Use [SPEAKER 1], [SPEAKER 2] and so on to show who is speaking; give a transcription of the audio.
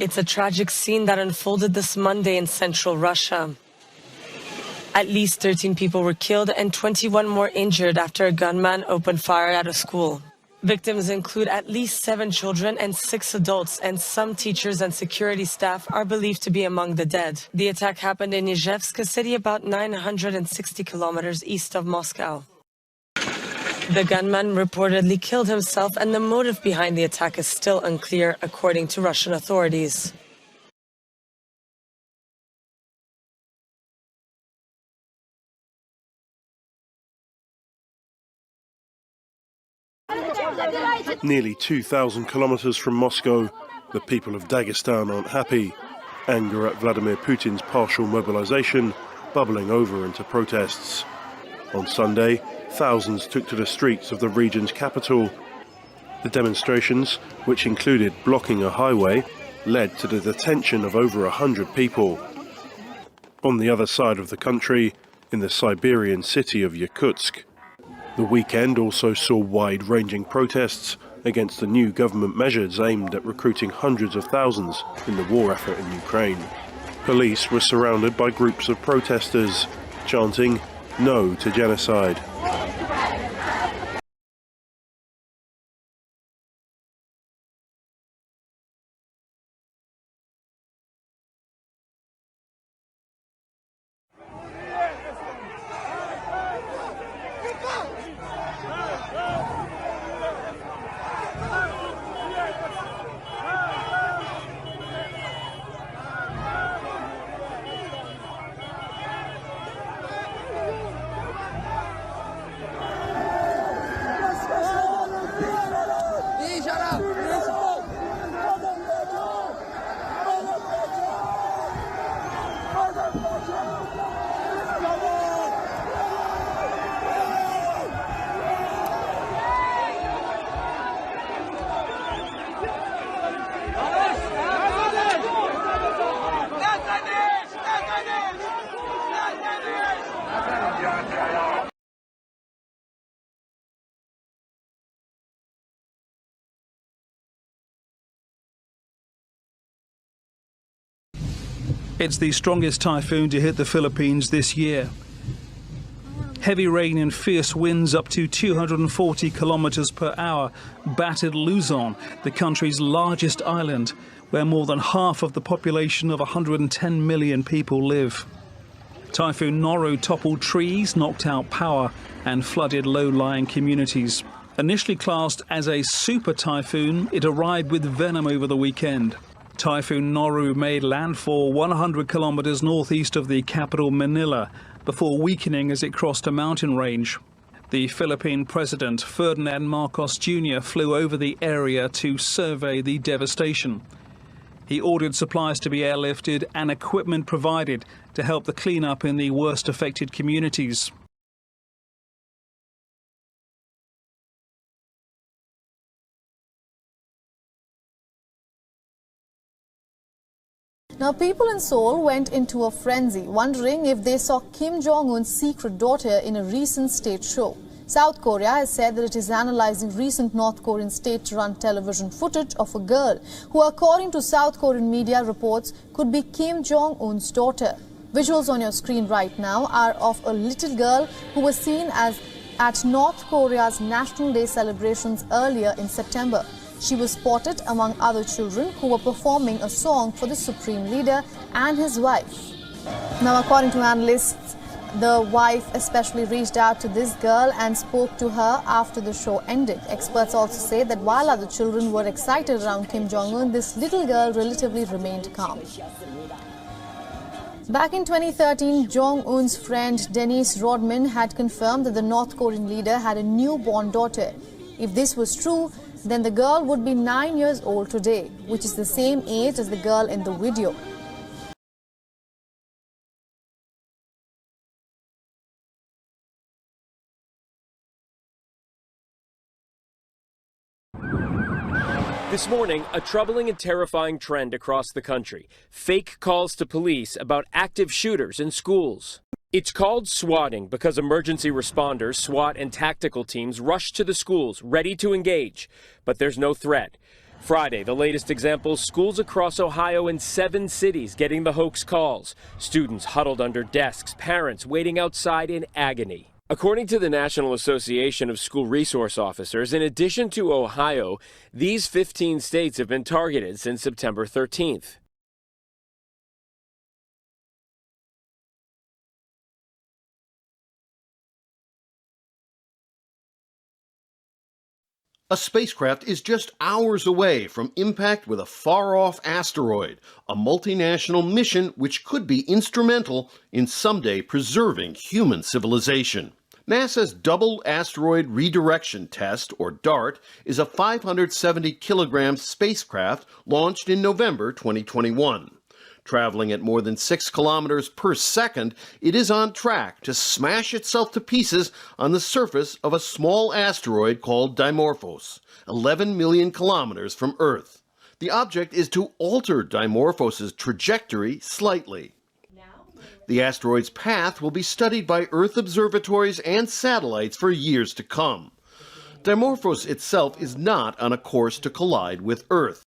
[SPEAKER 1] It's a tragic scene that unfolded this Monday in central Russia. At least 13 people were killed and 21 more injured after a gunman opened fire at a school. Victims include at least 7 children and 6 adults, and some teachers and security staff are believed to be among the dead. The attack happened in Izhevsk, a city about 960 kilometers east of Moscow. The gunman reportedly killed himself, and the motive behind the attack is still unclear, according to Russian authorities.
[SPEAKER 2] Nearly 2,000 kilometers from Moscow, the people of Dagestan aren't happy. Anger at Vladimir Putin's partial mobilisation bubbling over into protests. On Sunday, thousands took to the streets of the region's capital. The demonstrations, which included blocking a highway, led to the detention of over 100 people. On the other side of the country, in the Siberian city of Yakutsk, the weekend also saw wide-ranging protests against the new government measures aimed at recruiting hundreds of thousands in the war effort in Ukraine. Police were surrounded by groups of protesters, chanting "No to genocide."
[SPEAKER 3] It's the strongest typhoon to hit the Philippines this year. Heavy rain and fierce winds up to 240 kilometers per hour battered Luzon, the country's largest island, where more than half of the population of 110 million people live. Typhoon Noru toppled trees, knocked out power and flooded low-lying communities. Initially classed as a super typhoon, it arrived with venom over the weekend. Typhoon Noru made landfall 100 kilometers northeast of the capital Manila before weakening as it crossed a mountain range. The Philippine President Ferdinand Marcos Jr. flew over the area to survey the devastation. He ordered supplies to be airlifted and equipment provided to help the cleanup in the worst affected communities.
[SPEAKER 4] Now, people in Seoul went into a frenzy, wondering if they saw Kim Jong-Un's secret daughter in a recent state show. South Korea has said that it is analyzing recent North Korean state-run television footage of a girl who, according to South Korean media reports, could be Kim Jong-Un's daughter. Visuals on your screen right now are of a little girl who was seen at North Korea's National Day celebrations earlier in September. She was spotted among other children who were performing a song for the Supreme Leader and his wife. Now, according to analysts, the wife especially reached out to this girl and spoke to her after the show ended. Experts also say that while other children were excited around Kim Jong-un, this little girl relatively remained calm. Back in 2013, Jong-un's friend Denise Rodman had confirmed that the North Korean leader had a newborn daughter. If this was true, then the girl would be 9 years old today, which is the same age as the girl in the video.
[SPEAKER 5] This morning, a troubling and terrifying trend across the country. Fake calls to police about active shooters in schools. It's called swatting because emergency responders, SWAT and tactical teams rush to the schools ready to engage. But there's no threat. Friday, the latest example, schools across Ohio in 7 cities getting the hoax calls. Students huddled under desks, parents waiting outside in agony. According to the National Association of School Resource Officers, in addition to Ohio, these 15 states have been targeted since September 13th.
[SPEAKER 6] A spacecraft is just hours away from impact with a far-off asteroid, a multinational mission which could be instrumental in someday preserving human civilization. NASA's Double Asteroid Redirection Test, or DART, is a 570-kilogram spacecraft launched in November 2021. Traveling at more than 6 kilometers per second, it is on track to smash itself to pieces on the surface of a small asteroid called Dimorphos, 11 million kilometers from Earth. The object is to alter Dimorphos' trajectory slightly. The asteroid's path will be studied by Earth observatories and satellites for years to come. Dimorphos itself is not on a course to collide with Earth.